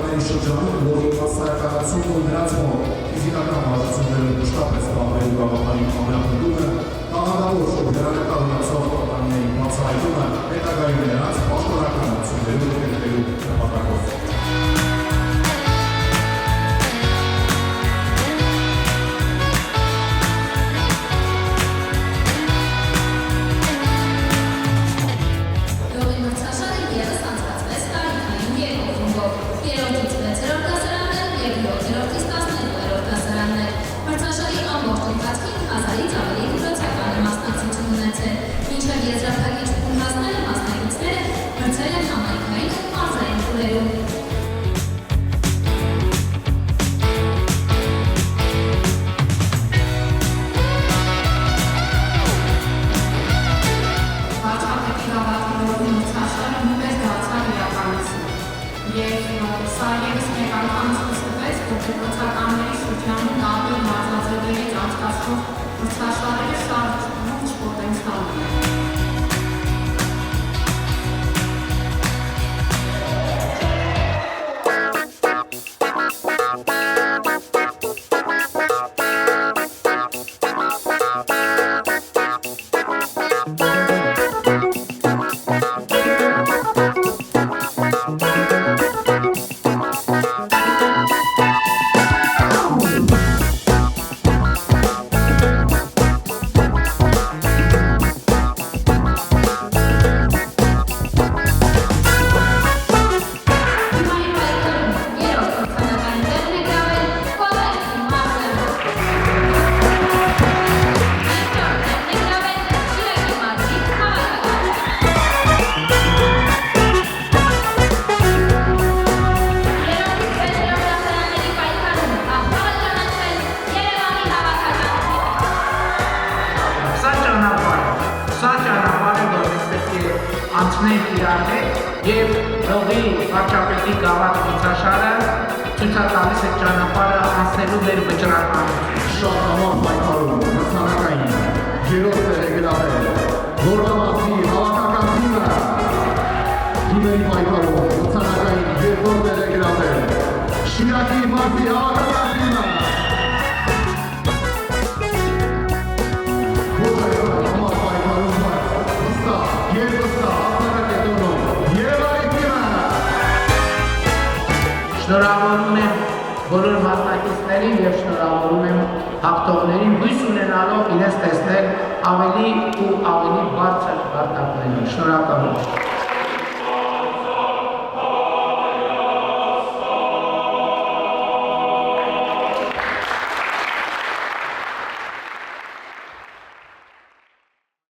Երեխաների շրջանում, որի մասսայականացումն ու նրանց մոտ ֆիզիկական հարցությունները մշտապես զբաղվելու գաղափարի ամրապնդումը, տաղանդավոր շրջանակալ ունեցող պատանիների բացահայտումը հետագայում նրանց պաշտոնական հարցություններում կերտելու նպատակով։ Սա ևս մեկ անգամ ցույց տվեց, որ մրցականների շրջանում տարբեր մարզաձևերից անցկացվող մրցաշարերը շատ ողջ պոտենցիալ ունեն։ Անցնենք իրար հետ և հողի վարչապետի գավաթ մրցաշարը ցույց է տալիս այդ ճանապարհը անցնելու մեր վճռականությունը։ Շատ համառ պայքարում մրցանակային երրորդ է գրավել Գորգամասի հավաքականությունը, թիմերի պայքարում մրցանակային երկրորդ է գրավել Շիրակի մարզի հավաքականությունը։ Շնորհավորում եմ բոլոր մասնակիցներին և շնորհավորում եմ հաղթողներին, հույս ունենալով իրենց տեսնել ավելի ու ավելի բարձր վարտակներում։ Շնորհակալ եմ։